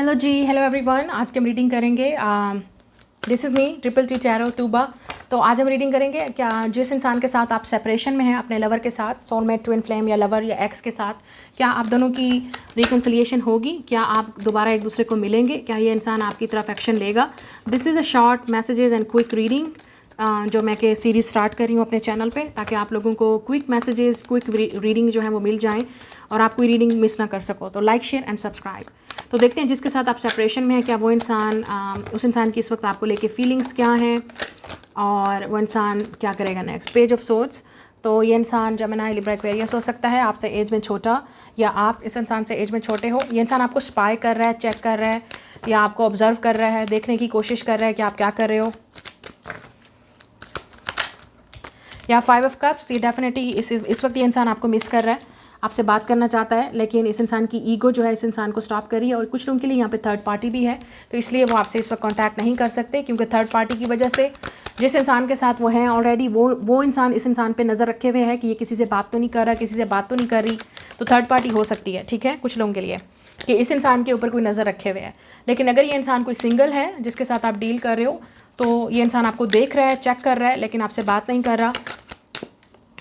Hello जी, hello everyone. आज की हम रीडिंग करेंगे this is me triple T tarot Tooba. तो आज हम रीडिंग करेंगे क्या जिस इंसान के साथ आप सेपरेशन में हैं अपने लवर के साथ, सोलमेट, ट्विन फ्लेम या लवर या एक्स के साथ, क्या आप दोनों की रिकन्सिलिएशन होगी? क्या आप दोबारा एक दूसरे को मिलेंगे? क्या ये इंसान आपकी तरफ एक्शन लेगा? This is a short messages and quick reading जो मैं के सीरीज़ स्टार्ट कर रही हूँ अपने चैनल पे, ताकि आप लोगों को क्विक मैसेजेस, क्विक रीडिंग जो है वो मिल जाएँ और आप कोई रीडिंग मिस ना कर सको। तो लाइक, शेयर एंड सब्सक्राइब। तो देखते हैं जिसके साथ आप सेपरेशन में हैं, क्या वो इंसान उस इंसान की इस वक्त आपको लेके फीलिंग्स क्या हैं और वो इंसान क्या करेगा नेक्स्ट। Page of swords. तो ये इंसान जेमिनी, लिब्रा, एक्वेरियस हो सकता है, आपसे एज में छोटा या आप इस इंसान से एज में छोटे हो। ये इंसान आपको स्पाई कर रहा है, चेक कर रहा है या आपको ऑब्जर्व कर रहा है, देखने की कोशिश कर रहा है कि आप क्या कर रहे हो। या 5 ऑफ कप्स, ये डेफिनेटली इस वक्त ये इंसान आपको मिस कर रहा है, आपसे बात करना चाहता है, लेकिन इस इंसान की ईगो जो है इस इंसान को स्टॉप कर रही है। और कुछ लोगों के लिए यहाँ पे थर्ड पार्टी भी है, तो इसलिए वो आपसे इस वक्त कांटेक्ट नहीं कर सकते, क्योंकि थर्ड पार्टी की वजह से जिस इंसान के साथ वो हैं ऑलरेडी, वो इंसान इस इंसान पे नज़र रखे हुए है कि ये किसी से बात तो नहीं कर रहा, किसी से बात तो नहीं कर रही। तो थर्ड पार्टी हो सकती है, ठीक है, कुछ लोगों के लिए, कि इस इंसान के ऊपर कोई नज़र रखे हुए है। लेकिन अगर ये इंसान कोई सिंगल है जिसके साथ आप डील कर रहे हो, तो ये इंसान आपको देख रहा है, चेक कर रहा है, लेकिन आपसे बात नहीं कर रहा।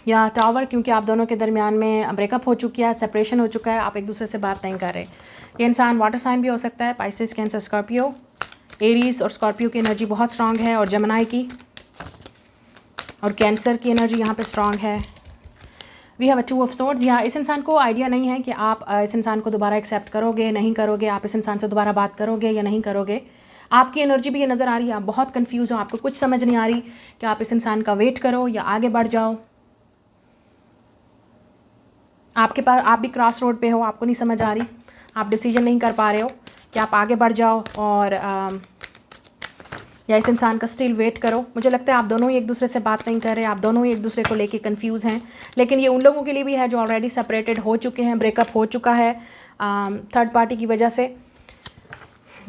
या टावर, क्योंकि आप दोनों के दरमियान में ब्रेकअप हो चुकी है, सेपरेशन हो चुका है, आप एक दूसरे से बात नहीं कर रहे। ये इंसान वाटर साइन भी हो सकता है, पाइसेस, कैंसर, स्कॉर्पियो, एरीज और स्कॉर्पियो की एनर्जी बहुत स्ट्रांग है, और जेमिनी की और कैंसर की एनर्जी यहाँ पे स्ट्रांग है। We have a 2 of swords. यहाँ इस इंसान को आइडिया नहीं है कि आप इस इंसान को दोबारा एक्सेप्ट करोगे, नहीं करोगे, आप इस इंसान से दोबारा बात करोगे या नहीं करोगे। आपकी एनर्जी भी ये नज़र आ रही है, आप बहुत कन्फ्यूज़ हो, आपको कुछ समझ नहीं आ रही कि आप इस इंसान का वेट करो या आगे बढ़ जाओ। आपके पास, आप भी क्रॉस रोड पे हो, आपको नहीं समझ आ रही, आप डिसीजन नहीं कर पा रहे हो कि आप आगे बढ़ जाओ और या इस इंसान का स्टिल वेट करो। मुझे लगता है आप दोनों ही एक दूसरे से बात नहीं कर रहे, आप दोनों ही एक दूसरे को लेके कंफ्यूज हैं। लेकिन ये उन लोगों के लिए भी है जो ऑलरेडी सेपरेटेड हो चुके हैं, ब्रेकअप हो चुका है थर्ड पार्टी की वजह से,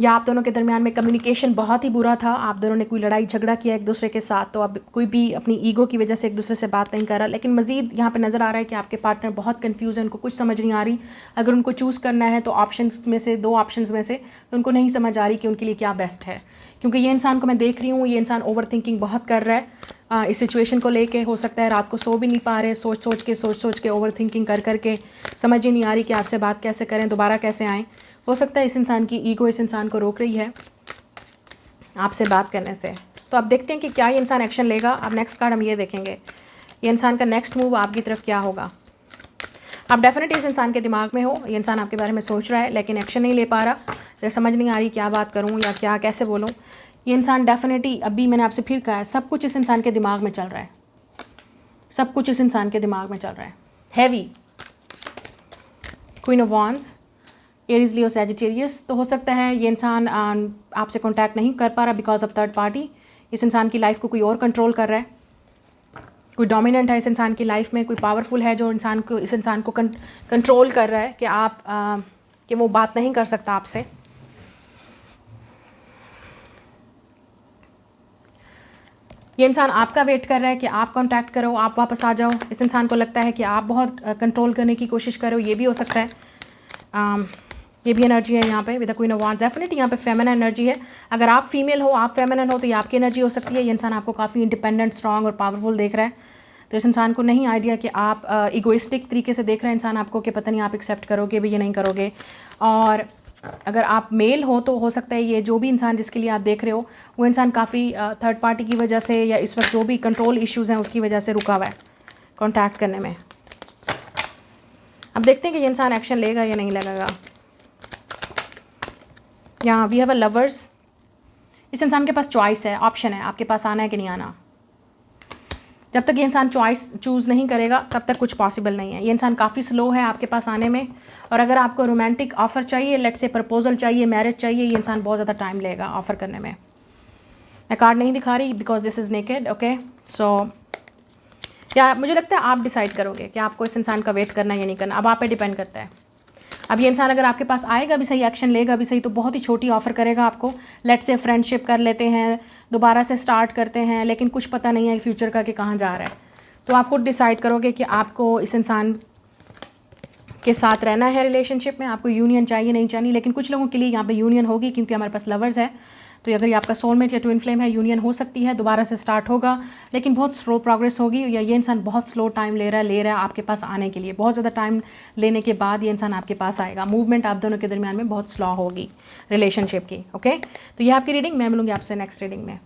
या आप दोनों के दरमियान में कम्युनिकेशन बहुत ही बुरा था, आप दोनों ने कोई लड़ाई झगड़ा किया एक दूसरे के साथ, तो अब कोई भी अपनी ईगो की वजह से एक दूसरे से बात नहीं कर रहा। लेकिन मज़ीद यहाँ पे नज़र आ रहा है कि आपके पार्टनर बहुत कंफ्यूज है, उनको कुछ समझ नहीं आ रही। अगर उनको चूज़ करना है तो ऑप्शंस में से, 2 ऑप्शंस में से, तो उनको नहीं समझ आ रही कि उनके लिए क्या बेस्ट है। क्योंकि ये इंसान को मैं देख रही हूँ, ये इंसान ओवर थिंकिंग बहुत कर रहा है इस सिचुएशन को लेके। हो सकता है रात को सो भी नहीं पा रहे, सोच सोच के ओवर थिंकिंग कर करके समझ ही नहीं आ रही कि आपसे बात कैसे करें, दोबारा कैसे आएँ। हो सकता है इस इंसान की ईगो इस इंसान को रोक रही है आपसे बात करने से। तो अब देखते हैं कि क्या ये इंसान एक्शन लेगा। अब नेक्स्ट कार्ड हम ये देखेंगे, ये इंसान का नेक्स्ट मूव आपकी तरफ क्या होगा। आप डेफिनेटली इस इंसान के दिमाग में हो, ये इंसान आपके बारे में सोच रहा है लेकिन एक्शन नहीं ले पा रहा, तो समझ नहीं आ रही क्या बात करूँ या क्या कैसे बोलूँ। ये इंसान डेफिनेटली, अभी मैंने आपसे फिर कहा है, सब कुछ इस इंसान के दिमाग में चल रहा है, सब कुछ इस इंसान के दिमाग में चल रहा है। Heavy, queen of wands, Aries, Leo, Sagittarius. तो हो सकता है ये इंसान आपसे कांटेक्ट नहीं कर पा रहा बिकॉज ऑफ थर्ड पार्टी। इस इंसान की लाइफ को कोई और कंट्रोल कर रहा है, कोई डोमिनेंट है इस इंसान की लाइफ में, कोई पावरफुल है जो इस इंसान को कंट्रोल कर रहा है कि वो बात नहीं कर सकता आपसे। ये इंसान आपका वेट कर रहा है कि आप कांटेक्ट करो, आप वापस आ जाओ। इस इंसान को लगता है कि आप बहुत कंट्रोल करने की कोशिश करो, ये भी हो सकता है। ये भी एनर्जी है यहाँ पे with the queen of wands. Definitely यहाँ पे फेमिनिन एनर्जी है। अगर आप फीमेल हो, आप फेमिनिन हो, तो ये आपकी एनर्जी हो सकती है। ये इंसान आपको काफ़ी इंडिपेंडेंट, स्ट्रांग और पावरफुल देख रहा है, तो इस इंसान को नहीं आइडिया कि आप इगोइस्टिक तरीके से देख रहे हैं इंसान आपको, कि पता नहीं आप एक्सेप्ट करोगे भी या नहीं करोगे। और अगर आप मेल हो तो हो सकता है ये जो भी इंसान जिसके लिए आप देख रहे हो, वो इंसान काफ़ी थर्ड पार्टी की वजह से या इस वक्त जो भी कंट्रोल इश्यूज़ हैं उसकी वजह से रुका हुआ है कॉन्टैक्ट करने में। अब देखते हैं कि ये इंसान एक्शन लेगा या नहीं लगेगा। यहाँ वी हैव अ लवर्स। इस इंसान के पास चॉइस है, ऑप्शन है, आपके पास आना है कि नहीं आना। जब तक ये इंसान चॉइस चूज़ नहीं करेगा तब तक कुछ पॉसिबल नहीं है। ये इंसान काफ़ी स्लो है आपके पास आने में, और अगर आपको रोमांटिक ऑफ़र चाहिए, लेट्स से प्रपोजल चाहिए, मैरिज चाहिए, ये इंसान बहुत ज़्यादा टाइम लेगा ऑफ़र करने में। मैं कार्ड नहीं दिखा रही because this is naked, okay. So या मुझे लगता है आप डिसाइड करोगे कि आपको इस इंसान का वेट करना या नहीं करना, अब आप पे डिपेंड करता है। अब ये इंसान अगर आपके पास आएगा भी सही, एक्शन लेगा भी सही, तो बहुत ही छोटी ऑफ़र करेगा आपको। लेट्स से फ्रेंडशिप कर लेते हैं, दोबारा से स्टार्ट करते हैं, लेकिन कुछ पता नहीं है फ्यूचर का कि कहाँ जा रहा है। तो आप खुद डिसाइड करोगे कि आपको इस इंसान के साथ रहना है रिलेशनशिप में, आपको यूनियन चाहिए नहीं चाहिए, लेकिन कुछ लोगों के लिए यहाँ पे यूनियन होगी क्योंकि हमारे पास लवर्स है। तो अगर ये आपका सोलमेट या ट्विन फ्लेम है, यूनियन हो सकती है, दोबारा से स्टार्ट होगा, लेकिन बहुत स्लो प्रोग्रेस होगी, या ये इंसान बहुत स्लो टाइम ले रहा है आपके पास आने के लिए। बहुत ज़्यादा टाइम लेने के बाद ये इंसान आपके पास आएगा। मूवमेंट आप दोनों के दरमियान में बहुत स्लो होगी रिलेशनशिप की। ओके, तो ये आपकी रीडिंग, मैं मिलूंगी आपसे नेक्स्ट रीडिंग में।